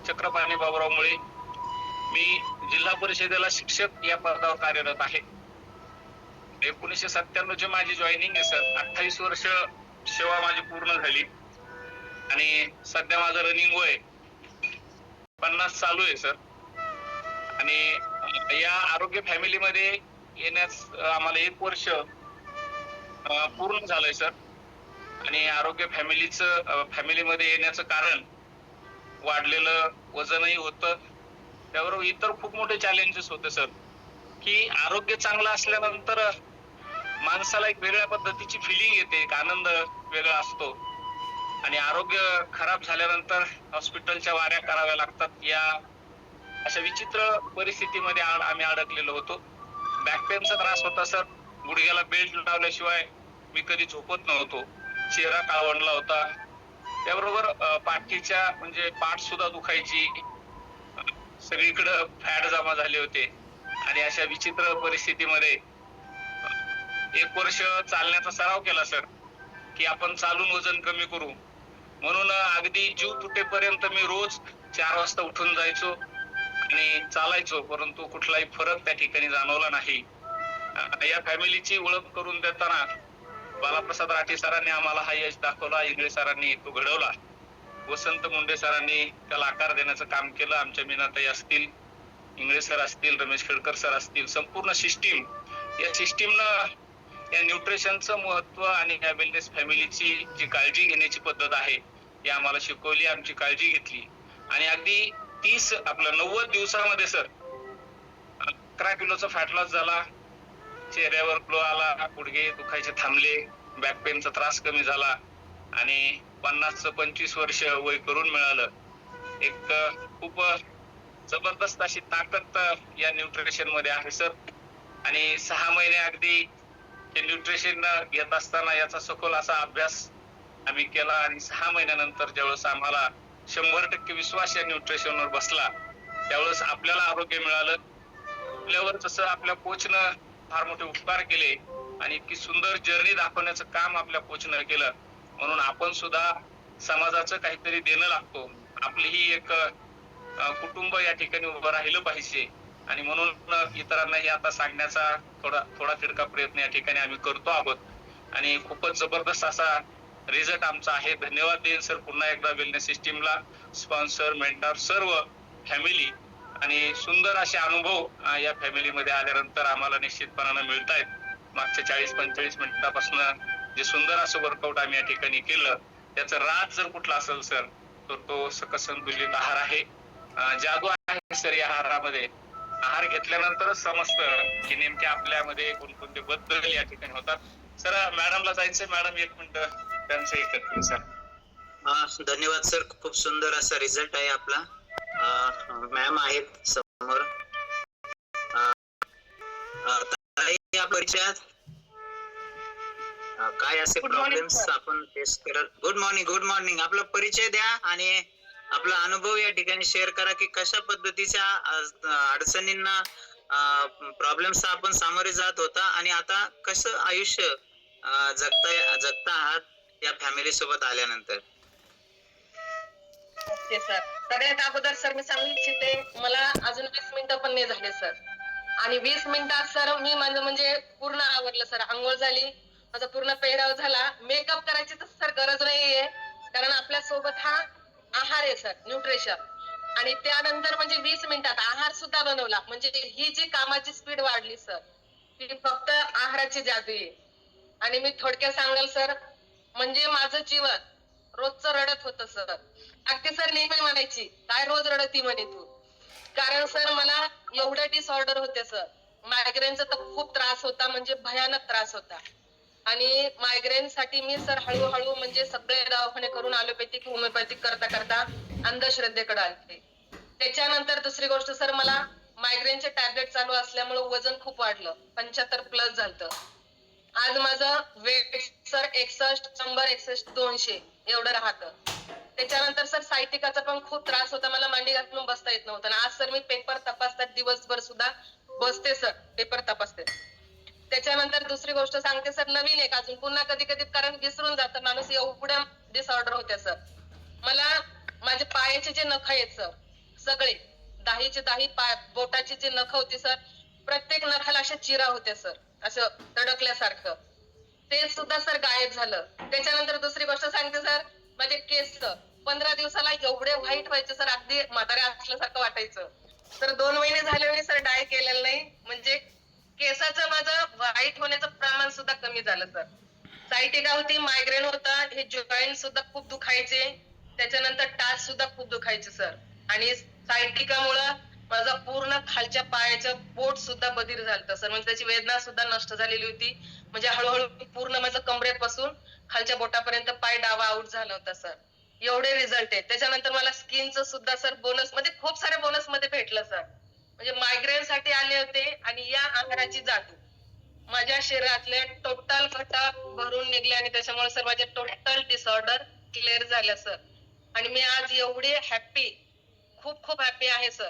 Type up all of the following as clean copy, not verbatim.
चक्रपाणी बाबूराव मुळे. मी जिल्हा परिषदेला शिक्षक या पदावर कार्यरत आहे. 1997 ची माझी जॉईनिंग आहे सर. 28 वर्ष सेवा माझी पूर्ण झाली आणि सध्या माझं रनिंग वय 50 चालू आहे सर. आणि या आरोग्य फॅमिलीमध्ये येण्यास आम्हाला 1 वर्ष पूर्ण झालंय सर. आणि आरोग्य फॅमिलीमध्ये येण्याचं कारण वाढलेलं वजनही होतं. त्याबरोबर इतर खूप मोठे चॅलेंजेस होते सर, की आरोग्य चांगलं असल्यानंतर माणसाला एक वेगळ्या पद्धतीची फिलिंग येते, एक आनंद वेगळा असतो. आणि आरोग्य खराब झाल्यानंतर हॉस्पिटलच्या वाऱ्या कराव्या लागतात. या अशा विचित्र परिस्थितीमध्ये आम्ही अडकलेलो होतो. बॅक पेनचा त्रास होता सर. गुडघ्याला बेल्ट लावल्याशिवाय मी कधी झोपत नव्हतो. चेहरा काळवंडला होता. त्याबरोबर पाठीच्या म्हणजे पाठ सुद्धा दुखायची. सगळीकडे फॅट जमा झाले होते. आणि अशा विचित्र परिस्थितीमध्ये 1 वर्ष चालण्याचा सराव केला सर, की आपण चालून वजन कमी करू. म्हणून अगदी जीव तुटेपर्यंत मी रोज 4 वाजता उठून जायचो आणि चालायचो, परंतु कुठलाही फरक त्या ठिकाणी जाणवला नाही. या फॅमिलीची ओळख करून देताना बालाप्रसाद राठी सरांनी आम्हाला हा यश दाखवला. इंगळे सरांनी तो घडवला. वसंत मुंडे सरांनी त्याला आकार देण्याचं काम केलं. आमच्या मीनाताई असतील, इंगळे सर असतील, रमेश खेडकर सर असतील, संपूर्ण सिस्टीम, या सिस्टीमनं या न्यूट्रिशनचं महत्व आणि या वेलनेस फॅमिलीची जी काळजी घेण्याची पद्धत आहे ती आम्हाला शिकवली, आमची काळजी घेतली. आणि अगदी 90 दिवसामध्ये सर 11 किलोचा फॅट लॉस झाला. चेहऱ्यावर ग्लो आला, गुडघे दुखायचे थांबले, बॅक पेनचा त्रास कमी झाला आणि 50चं 25 वर्ष वय करून मिळालं. एक खूप जबरदस्त अशी ताकद या न्यूट्रिशन मध्ये आहे सर. आणि 6 महिने अगदी हे न्यूट्रिशन घेत असताना याचा सखोल असा अभ्यास आम्ही केला. आणि 6 महिन्यानंतर ज्यावेळेस आम्हाला 100% विश्वास या न्यूट्रिशनवर बसला, त्यावेळेस आपल्याला आरोग्य मिळालं. आपल्यावर जसं आपल्या कोचनं फार मोठे उपकार केले आणि इतकी सुंदर जर्नी दाखवण्याचं काम आपल्या कोचनं केलं, म्हणून आपण सुद्धा समाजाचं काहीतरी देणं लागतो. आपली ही एक कुटुंब या ठिकाणी उभं राहिलं पाहिजे. आणि म्हणून इतरांनाही आता सांगण्याचा थोडा तिडका प्रयत्न या ठिकाणी आम्ही करतो आहोत. आणि खूपच जबरदस्त असा रिझल्ट आमचा आहे. धन्यवाद देईन सर पुन्हा एकदा वेलनेस सिस्टीमला, स्पॉन्सर, मेंटर, सर्व फॅमिली. आणि सुंदर असे अनुभव या फॅमिलीमध्ये आल्यानंतर आम्हाला निश्चितपणानं मिळतायत. मागच्या 40-45 मिनिटापासून जे सुंदर असं वर्कआउट आम्ही या ठिकाणी केलं, त्याचं राज जर कुठला असेल सर तर तो सकस संतुलित आहार आहे. जादू आहे सर या आहारामध्ये. आहार घेतल्यानंतरच समजतं की नेमके आपल्यामध्ये कोणकोणते बदल या ठिकाणी होतात. सर मॅडमला जायचंय. मॅडम 1 मिनिट त्यांचं ऐकत सर. धन्यवाद सर. खूप सुंदर असा रिझल्ट आहे आपला. मॅम आहेत समोर. परिचयात काय असे प्रॉब्लेम्स आपण फेस करत. Good morning. आपला परिचय द्या आणि आपला अनुभव या ठिकाणी शेअर करा की कशा पद्धतीच्या अडचणींना, प्रॉब्लेम्स आपण सामोरे जात होता आणि आता कसं आयुष्य जगता आहात या फॅमिली सोबत आल्यानंतर. Okay sir. सगळ्यात अगोदर सर मी सांगू इच्छिते, मला अजून 20 मिनिटं पण नाही झाले सर. आणि 20 मिनिटात सर मी माझं म्हणजे पूर्ण आवरलं सर. अंघोळ झाली, माझा पूर्ण पेहराव झाला. मेकअप करायची तर सर गरज नाहीये, कारण आपल्या सोबत हा आहार आहे सर, न्यूट्रिशन. आणि त्यानंतर म्हणजे 20 मिनिटात आहार सुद्धा बनवला. म्हणजे ही जी कामाची स्पीड वाढली सर, ती फक्त आहाराची जादू आहे. आणि मी थोडक्यात सांगाल सर, म्हणजे माझं जीवन रोजचं रडत होतं सर. अगदी सर नेहमी म्हणायची, काय रोज रडती म्हणे तू. कारण सर मला एवढे डिसऑर्डर होते सर. मायग्रेनचा तर खूप त्रास होता, म्हणजे भयानक त्रास होता. आणि मायग्रेन साठी मी सर हळूहळू म्हणजे सगळे दवाखाने करून ॲलोपॅथिक, होमिओपॅथिक करता अंधश्रद्धेकडे आले. त्याच्यानंतर दुसरी गोष्ट सर, मला मायग्रेनचे टॅबलेट चालू असल्यामुळे वजन खूप वाढलं, 75+ झालं. आज माझं वेट सर 61, 100, 61, 200 एवढं राहतं. त्याच्यानंतर सर सायटिकाचा पण खूप त्रास होता. मला मांडी घालून बसता येत नव्हतं. आज सर मी पेपर तपासतात, दिवसभर सुद्धा बसते सर, पेपर तपासते. त्याच्यानंतर दुसरी गोष्ट सांगते सर, नवीन एक अजून पुन्हा कधी कारण विसरून जातं माणूस, एवढं डिसऑर्डर होते सर. मला माझे पायाचे जे नख आहेत सर, सगळे 10चे 10 बोटाची जी नख होती सर, प्रत्येक नखाला अशा चिरा होत्या सर, असं तडकल्यासारखं. ते सुद्धा सर गायब झालं. त्याच्यानंतर दुसरी गोष्ट सांगते सर, माझे केस 15 दिवसाला एवढे व्हाईट व्हायचे सर, अगदी म्हाताऱ्या असल्यासारखं वाटायचं. तर 2 महिने झाले मी सर डाय केलेलं नाही, म्हणजे केसाचं माझं व्हाईट होण्याचं प्रमाण सुद्धा कमी झालं सर. सायटिका होती, मायग्रेन होता, हे जॉईंट सुद्धा खूप दुखायचे, त्याच्यानंतर टाच सुद्धा खूप दुखायचे सर. आणि सायटिकामुळं माझा पूर्ण खालच्या पायाचं बोट सुद्धा बधीर झालं सर, म्हणजे त्याची वेदना सुद्धा नष्ट झालेली होती. म्हणजे हळूहळू पूर्ण माझं कमरेपासून खालच्या बोटापर्यंत पाय डावा आउट झाला होता सर. एवढे रिझल्ट आहेत. त्याच्यानंतर मला स्किनचं सुद्धा सर बोनस मध्ये खूप सारे बोनस मध्ये भेटलं सर. म्हणजे मायग्रेन साठी आले होते आणि या आहाराची जादू माझ्या शरीरातले टोटल घटक भरून निघले आणि त्याच्यामुळे सर माझे टोटल डिसऑर्डर क्लिअर झाले सर. आणि मी आज एवढी हॅपी, खूप खूप हॅपी आहे सर.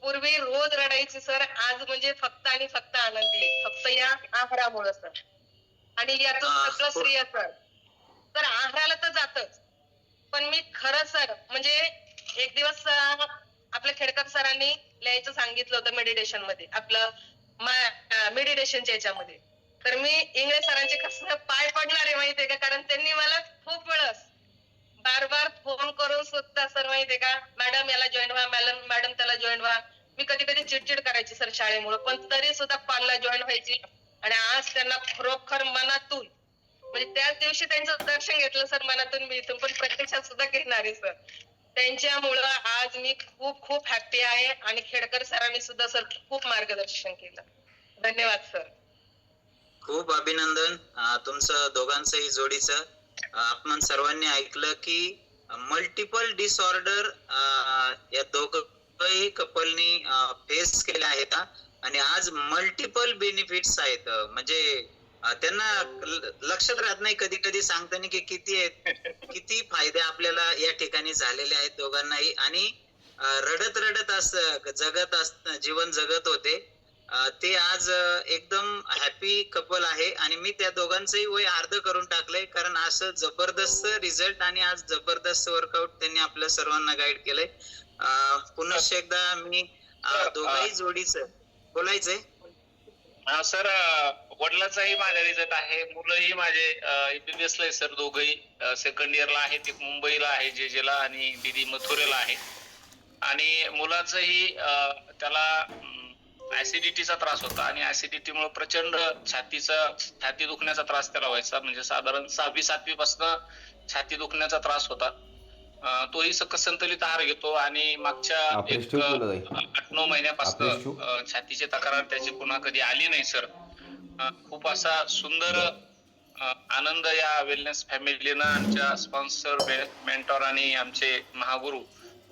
पूर्वी रोज रडायची सर, आज म्हणजे फक्त आणि फक्त आनंदी आहे, फक्त या आहारामुळे सर. आणि याचं सगळं श्रेय सर, तर आहाराला तर जातच, पण मी खरं सर म्हणजे एक दिवस आपल्या खेडकर सरांनी लिहायचं सांगितलं होतं मेडिटेशन मध्ये, आपलं मेडिटेशनच्या याच्यामध्ये. तर मी इंग्लिश सरांचे कसं पाय पडणार आहे माहितीये का, कारण त्यांनी मला खूप वेळस बार बार फोन करून सुद्धा सर माहितीये का, मॅडम याला जॉईन व्हा, मॅडम त्याला जॉईन व्हा. मी कधी कधी चिडचिड करायची सर शाळेमुळे, पण तरी सुद्धा कॉलला जॉईन व्हायची. आणि आज त्यांना खरोखर मनातून, म्हणजे त्याच दिवशी त्यांचं दर्शन घेतलं सर मनातून, मी इथून पण प्रत्यक्षात सुद्धा घेणार आहे सर. त्यांच्यामुळं आज मी खूप खूप हॅपी आहे. आणि खेडकर सरांनी सुद्धा सर खूप मार्गदर्शन केलं. धन्यवाद सर. खूप अभिनंदन तुमचं दोघांचंही जोडीचं. आपण सर्वांनी ऐकलं की मल्टिपल डिसऑर्डर या दोघंही कपलनी फेस केले आहेत आणि आज मल्टिपल बेनिफिट्स आहेत. म्हणजे त्यांना लक्षात राहत नाही कधी कधी सांगताना की किती फायदे आपल्याला या ठिकाणी झालेले आहेत दोघांनाही. आणि रडत रडत जीवन जगत होते ते आज एकदम हॅपी कपल आहे. आणि मी त्या दोघांचंही वय अर्ध करून टाकलंय, कारण असं जबरदस्त रिझल्ट आणि आज जबरदस्त वर्कआउट त्यांनी आपल्या सर्वांना गाईड केलंय. पुन्हा एकदा मी दोघांही जोडीचं बोलायचंय. सर वडिलांचाही माझा रिझल्ट आहे, मुलंही माझे एमबीबीएस ला आहे सर, दोघंही सेकंड इयरला आहेत. एक मुंबईला आहे जेजेला आणि दीदी मथुरेला आहे. आणि मुलाचंही त्याला ऍसिडिटीचा त्रास होता आणि ऍसिडिटीमुळे प्रचंड छाती दुखण्याचा त्रास त्याला व्हायचा. म्हणजे साधारण 6वी-7वी पासून छाती दुखण्याचा त्रास होता. तोही संतुलित आहार घेतो आणि मागच्या 8-9 महिन्यापासून छातीची तक्रार त्याची पुन्हा कधी आली नाही सर. खूप असा सुंदर आनंद या वेलनेस फॅमिलीनं आमच्या स्पॉन्सर, मेंटॉर आणि आमचे महागुरु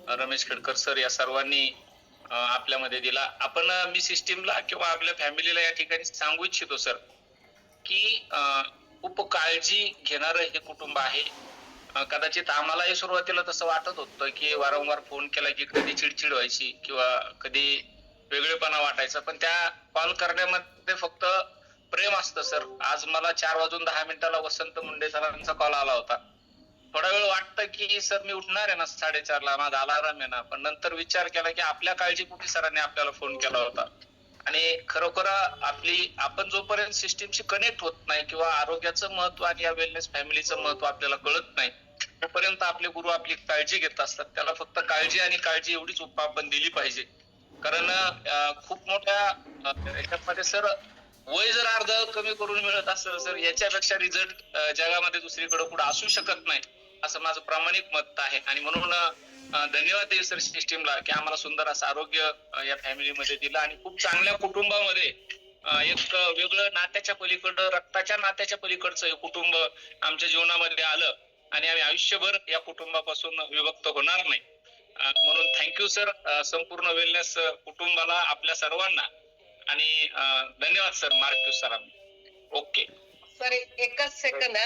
रमेश खेडकर सर या सर्वांनी आपल्यामध्ये दिला. आपण मी सिस्टीमला किंवा आपल्या फॅमिलीला या ठिकाणी सांगू इच्छितो सर की खूप काळजी घेणारं हे कुटुंब आहे. कदाचित आम्हालाही सुरुवातीला तसं वाटत होतं की वारंवार फोन केला की कधी चिडचिड व्हायची किंवा कधी वेगळेपणा वाटायचा, पण त्या कॉल करण्यामध्ये फक्त प्रेम असतं सर. आज मला 4:10 वसंत मुंडे सरांचा कॉल आला होता. थोडा वेळ वाटतं की सर मी उठणार आहे ना 4:30ला, माझा अलार्म आहे ना, पण नंतर विचार केला की आपल्या काळजीपोटी सरांनी आपल्याला फोन केला होता. आणि खरोखर आपण जोपर्यंत सिस्टीमशी कनेक्ट होत नाही किंवा आरोग्याचं महत्व आणि या वेलनेस फॅमिलीचं महत्व आपल्याला कळत नाही, तोपर्यंत आपले गुरु आपली काळजी घेत असतात. त्याला फक्त काळजी आणि काळजी एवढीच आपण दिली पाहिजे. कारण खूप मोठ्या याच्यामध्ये सर वय जर अर्ध कमी करून मिळत असेल सर, याच्यापेक्षा रिझल्ट जगामध्ये दुसरीकडे कुठे असू शकत नाही, असं माझं प्रामाणिक मत आहे. आणि म्हणून धन्यवाद देऊ सर सिस्टीमला की आम्हाला सुंदर असं आरोग्य या फॅमिलीमध्ये दिलं. आणि खूप चांगल्या कुटुंबामध्ये एक वेगळं नात्याच्या पलीकडं, रक्ताच्या नात्याच्या पलीकडचं हे कुटुंब आमच्या जीवनामध्ये आलं आणि आम्ही आयुष्यभर या कुटुंबापासून विभक्त होणार नाही. म्हणून थँक्यू सर संपूर्ण वेलनेस कुटुंबाला, आपल्या सर्वांना. आणि धन्यवाद sir Marcus sir. Okay sir एकच सेकंद.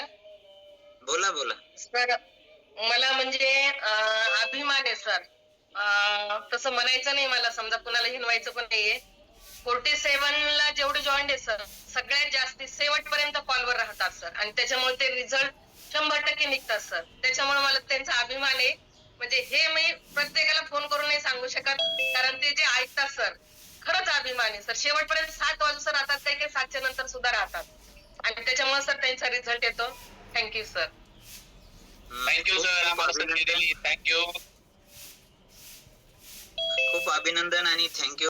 बोला सर मला म्हणजे अभिमान आहे सर. तसं म्हणायचं नाही मला, समजा कुणाला हिनवायचं पण नाहीये. 47ला जेवढे जॉईंट आहे सर, सगळ्यात जास्ती शेवटपर्यंत कॉलवर राहतात सर. आणि त्याच्यामुळे ते रिझल्ट 100% निघतात सर. त्याच्यामुळे मला त्यांचा अभिमान आहे. म्हणजे हे मी प्रत्येकाला फोन करून नाही सांगू शकत नशिबाने सर शेवटपर्यंत 7 वाजून राहतात, काही काही 7च्या नंतर सुद्धा राहतात आणि त्याच्यामुळे सर त्यांचा रिझल्ट येतो. Thank you sir. थँक्यू सर, आम्हाला संधी दिली. थँक्यू. खूप अभिनंदन आणि थँक्यू.